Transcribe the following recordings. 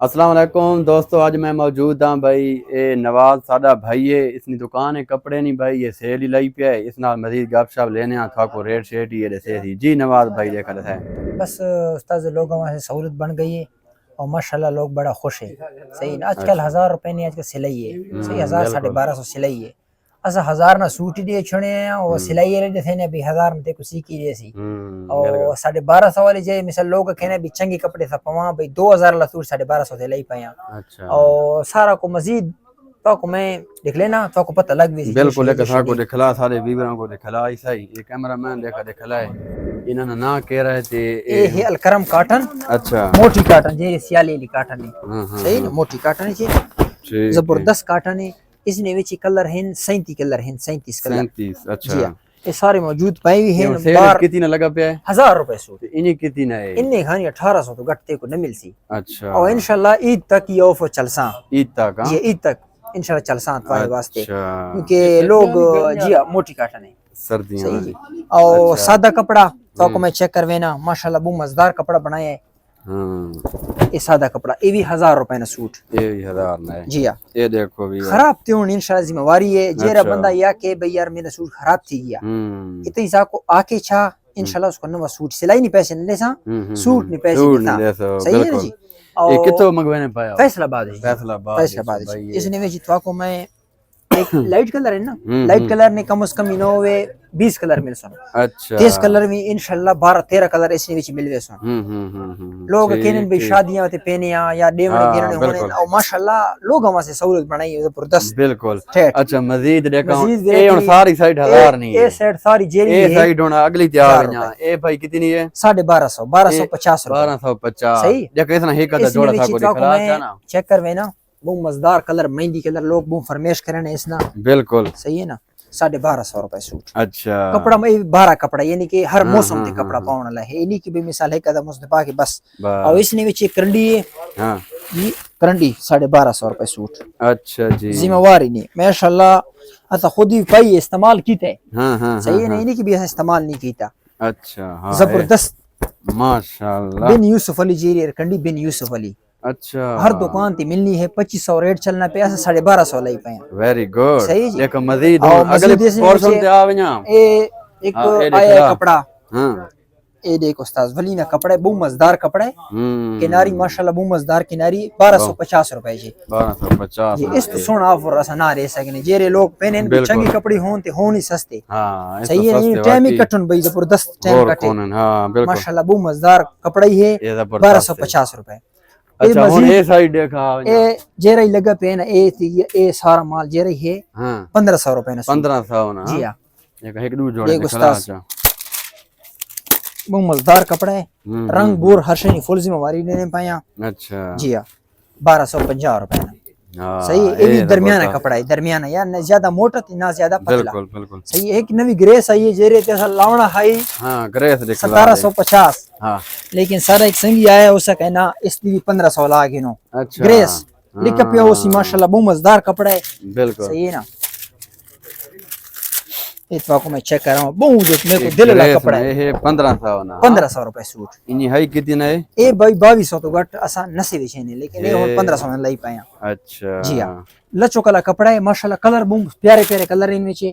السلام علیکم دوستو، آج میں موجود ہاں بھائی اے نواز ساڈا بھائی ہے، اس نے دکان ہے کپڑے نہیں بھائی، یہ سیل ہی لائی پیا ہے، اس نال مزید گپ شپ لینے ہاں تھا کو ریٹ شیٹ ہی دسے تھی جی نواز بھائی دیکھا ہے بس استاد لوگوں سے سہولت بن گئی ہے اور ماشاءاللہ لوگ بڑا خوش ہے. صحیح نا آج کل 1000 روپے نہیں آج کل سلائی ہے. صحیح 1000 1250 سلائی ہے. اسا 1000 نہ سوٹ ہی دے چھڑے ہیں اور سلائی والے دے نے بھی 1000 میں تے کو سی کی دے سی اور 1250 والے جے مثال لوگ کہنے بھی چنگی کپڑے تھا پواں بھئی 2000 لا سوٹ 1250 دے لئی پیا اور سارا کو مزید تو کو میں دیکھ لینا تو کو پتہ لگ بھی بالکل ایک سا کو دکھلا سارے ویوروں کو دکھلا ایسا ہی یہ کیمرہ مین دکھلا ہے انہاں نے نا کہہ رہے تھے اے ہے الکرم کاٹن. اچھا موٹی کاٹن جے سیالی لی کاٹن ہے. صحیح نا موٹی کاٹن ہے زبردست کاٹن ہے. اس نے وچ کلر ہیں 37 کلر ہیں 37 کلر 37 اچھا جی یہ سارے موجود پائے ہوئے ہیں. سیل کتنا لگا پیا ہے 1000 روپے سوٹ انہی کتنا ہے انہیں کھانی 1800 تو گھٹتے کو نہ مل سی. اچھا اور انشاءاللہ عید تک یہ آفر چلساں عید تک یہ عید تک انشاءاللہ چلساں تمہارے واسطے کیونکہ لوگ جی موٹی کاٹن ہے سردیاں صحیح جی. اور سادہ کپڑا تو کو میں چیک کروینا ماشاءاللہ بہت مزدار کپڑا بنایا ہے. یہ سادہ کپڑا یہ بھی 1000 روپے نا سوٹ یہ بھی 1000 نا ہے جی ہاں. یہ دیکھو بھی خراب تیوں انشاءاللہ ذمہ واری ہے جیرا بندہ یا کہ بھئی یار میرا سوٹ خراب تھی گیا اتنی سا کو آ کے چھا انشاءاللہ اس کو نہ سوٹ سلائی نہیں پیسے نہیں سا سوٹ نہیں پیسے دیتا صحیح ہے جی. یہ کتوں منگوانے پایا فیصل آباد ہے فیصل آباد اس نے وچ تو کو میں ایک لائٹ کلر ہے نا لائٹ کلر نے کم از کم نو 20 کلر مل سن اچھا 30 کلر میں انشاءاللہ 12 13 کلر اس نے وچ مل وے سن لوگ کہنے بھی شادیاں تے پہنیا یا دیونے گرنے ہونے اور ماشاءاللہ لوگوں سے سہولت بنائی ہے زبردست بالکل. اچھا مزید دیکھو اے ہن ساری سائیڈ 1000 نہیں ہے اے سائیڈ ساری جیری ہے اے سائیڈ ہن اگلی تیار ہے اے بھائی کتنی ہے 1250 1250 1250 صحیح دیکھو اس نے ہی کدا جوڑا تھا کو دکھلا تھا نا چیک کروے نا وہ مزدار کلر مہندی کلر لوگ وہ فرمیش کرنے اس نا بالکل صحیح ہے نا 1250 روپے سوٹ اچھا کپڑا میں 12 کپڑا یعنی کہ ہر موسم تے کپڑا پاون والا ہے نہیں کہ بے مثال ہے کدا مصطفی کے بس اور اس نے وچ کرنڈی ہے ہاں جی کرنڈی 1250 روپے سوٹ اچھا جی ذمہ واری نہیں ماشاءاللہ اتا خود ہی پائی استعمال کیتے ہاں ہاں صحیح نہیں کہ بھی استعمال نہیں کیتا اچھا ہاں زبردست ماشاءاللہ بن یوسف علی جیری کرنڈی بن یوسف علی اچھا ہر دکان تی ملنی ہے 2500 ریٹ چلنا پہ 1250 لئی پے ویری گڈ صحیح جی. دیکھو مزید اور اگلے مزید اس نے پورشن تے آویاں اے ایک آیا ہے کپڑا ہاں اے دیکھو استاد ولی نا کپڑا ہے بہت مزدار کپڑا ہے کناری ماشاءاللہ بہت مزدار کناری 1250 روپے جی 1250 جی اس تو سونا آفر اسا نہ رہ سکنے جیرے لوگ پہنے بھی چنگی کپڑی ہون تے ہون ہی سستے ہاں صحیح ہے ٹائم ہی کٹن بھائی زبردست ٹائم کٹے ہاں بالکل ماشاءاللہ بہت مزدار کپڑا ہی ہے 1250 روپے. اچھا ہن اے سائیڈ دیکھا اے جیرا لگا پے نا اے سارا مال جیرا ہے 1500 روپے نا 1500 نا جی ہاں ایک دو جوڑے دکھلا اچھا بہت مزدار کپڑا ہے رنگ بور ہر شے فل ذمہ واری لینے پایا اچھا جی ہاں 1250 روپے صحیح ہے یہ بھی درمیانہ کپڑا ہے درمیانہ یا نہ زیادہ موٹا نہ زیادہ پتلا بالکل بالکل صحیح ہے. ایک نوی گریس آئی ہے جیرے تے لاونا ہائی ہاں گریس دکھلا 1750 ہاں لیکن سارا ایک سنگی آیا اس کا کہنا اس دی 1500 لا گنو اچھا گریس لکھ پیا اسی ماشاءاللہ بہت مزدار کپڑا ہے بالکل صحیح ہے نا. اتوا کو میں چیک کر رہا ہوں بہت میرے کو دل لگا کپڑا ہے یہ 1500 نا 1500 روپے سوٹ انہی ہائی کتنا ہے اے بھائی 2200 تو گٹ اسا نسی وچھنے لیکن اے ہن 1500 میں لئی پایا. اچھا جی ہاں لچو کلا کپڑا ہے ماشاءاللہ کلر بہت پیارے پیارے کلر ان وچ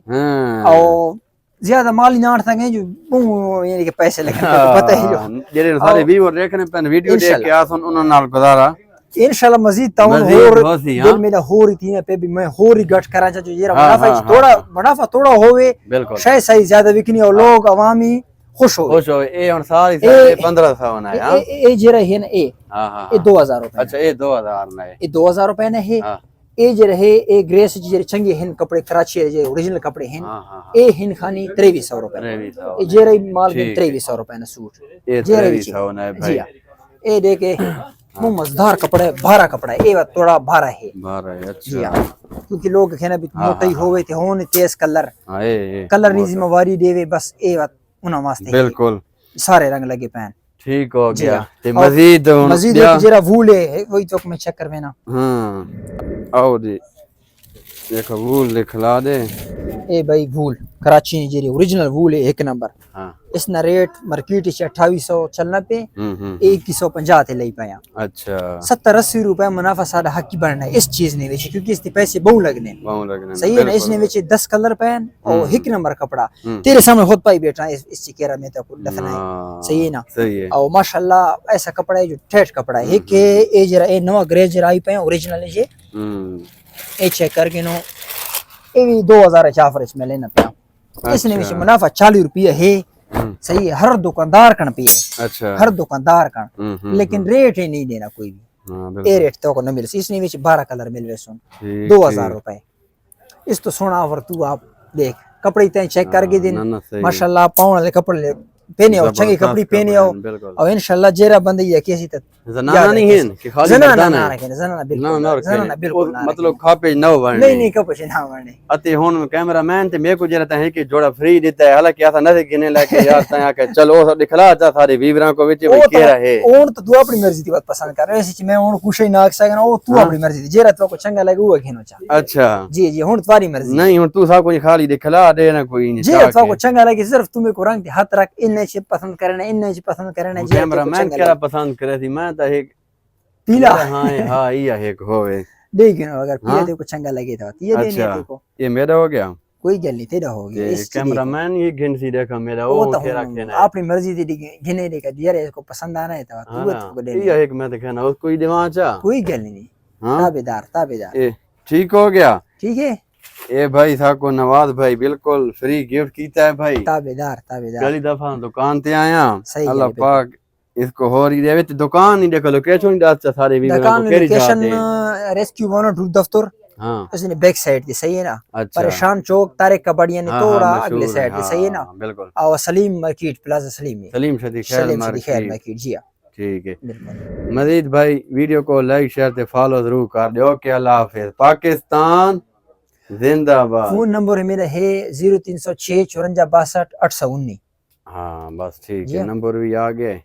اور زیادہ مال ہی ناٹ تھا جو یعنی کہ پیسے لگنے پتہ ہے جو جڑے سارے ویور دیکھنے پن ویڈیو دیکھ کے اسن انہاں نال گزارا انشاءاللہ مزید تعاون اور دل میں ہور تھی پہ بھی میں ہور ہی گٹ کرا جو یہ منافع تھوڑا ہوے شے صحیح زیادہ وکنی اور لوگ عوامی خوش ہو اے ہن ساری 1500 نا ہے اے جرا ہے نا اے 2000 روپے اچھا اے 2000 نا ہے اے 2000 روپے نا ہے اے جو رہے اے گریس جو چنگے ہن کپڑے کراچی جو اوریجنل کپڑے ہیں اے ہن خانی 2300 روپے اے جرا مال میں 2300 روپے نا سوٹ جرا 2300 نا بھائی اے دیکھے وہ مزدار کپڑے بھارا کپڑا ہے اے تھوڑا بھارا ہے جی ہاں کیونکہ لوگ کہنا بھی موٹی ہوے تے ہون تیز کلر کلر نہیں ذمہ واری دے واسے اے انہاں واسطے بالکل سارے رنگ لگے پین ٹھیک ہو گیا تے مزید ایک جرا وول ہے وہی تو میں چیک کروینا ہاں آؤ جی دیکھو وول دکھلا دے. اے بھائی وول کراچی جی اوریجنل وول ہے ایک نمبر. ہاں اس نا ریٹ مارکیٹ 2800 چلنا پہ 2150 تے لئی پایا. اچھا 70-80 روپے منافع ساڈا حق کی بننا ہے اس چیز نے وچ کیونکہ اس کے پیسے بہت لگنے. صحیح ہے نا. اس نے وچ 10 کلر پین اور ایک نمبر کپڑا تیرے سامنے خود پائی بیٹھا ہے اس چکیرا میں تو دفنا ہے. صحیح ہے نا. اور ماشاءاللہ ایسا کپڑا ہے جو ٹھیٹ کپڑا ہے کہ اے جرا اے نو گریز جرا آئی پے اوریجنل ہے. اے چیک کر کے نو اے بھی 2000 چافر اس میں لینا پیا. اس نے وچ منافع 40 روپے ہے. صحیح ہے. ہر دکاندار کن پی ہے. اچھا ہر دکاندار کن لیکن ریٹ ہی نہیں دینا کوئی بھی. اے ریٹ تو کو نہ مل سی. اس نے وچ 12 کلر مل وے سن 2000 روپے. اس تو سونا آفر تو آپ دیکھ کپڑے تے چیک کر کے دین ماشاءاللہ پاؤں والے کپڑے پہنے ہو چنگی کپڑی پہنے ہو اور انشاءاللہ جیرا بندے یہ کیسی تے زنانہ نہیں ہیں کہ خالی مردانہ ہیں. زنانہ بالکل مطلب کھاپے نہ ورنے نہیں کپڑے نہ ورنے. اتے ہن کیمرہ مین تے میں کو جرتا ہے کہ جوڑا فری دیتا ہے. حالانکہ ایسا نہ گنے لے کہ یار تاں کہ چلو دکھلا تا سارے ویوراں کو وچ بھئی کہہ رہا ہے اون تو اپنی مرضی دی بات پسند کر رہے سی. میں اون کچھ ہی نہ سکنا او تو اپنی مرضی دی جیرا تو کو چنگا لگے وہ گھنو چا. اچھا جی جی ہن تمہاری مرضی. نہیں ہن تو سب کو خالی دکھلا دے نہ کوئی نہیں. جیرا تو کو چنگا لگے صرف تمہیں کو رنگ ہاتھ رکھ اننے سے پسند کرنا اننے سے پسند کرنا. کیمرہ مین کیا پسند کرے تھی میں تا ایک پیلا. ہاں یہ ایک ہوے دیکھ نو اگر پیلا تے کو چنگا لگے تو یہ دینے تے کو یہ میرا ہو گیا. کوئی گل نہیں تیرا ہو گیا. اس کیمرہ مین یہ گن سی دیکھا میرا وہ کہہ رکھنا ہے اپنی مرضی دی گنے دے کہ یار اس کو پسند آنا ہے تو کو دے. یہ ایک میں تے کہنا اس کوئی دیواں چا کوئی گل نہیں. تابیدار ٹھیک ہو گیا. ٹھیک ہے. اے بھائی تھا کو نواز بھائی بالکل فری گفٹ کیتا ہے بھائی. تابیدار پہلی دفعہ دکان تے آیا. اللہ پاک اس کو ہو رہی دے دکان نہیں دیکھو لوکیشن نہیں دستا سارے ویڈیو کو کیری جاتے ہیں. ریسکیو ون دفتر ہاں اس نے بیک سائیڈ دی. صحیح ہے نا. پریشان چوک طارق کبڑیاں نے توڑا اگلے سائیڈ دی. صحیح ہے نا. بالکل. اور سلیم مارکیٹ پلازا سلیم شدی خیر مارکیٹ. جی ہاں ٹھیک ہے. مزید بھائی ویڈیو کو لائک شیئر تے فالو ضرور کر دیو. اوکے اللہ حافظ. پاکستان زندہ باد. فون نمبر میرا ہے 0306 54 62 819. ہاں بس ٹھیک ہے. نمبر بھی آ گئے.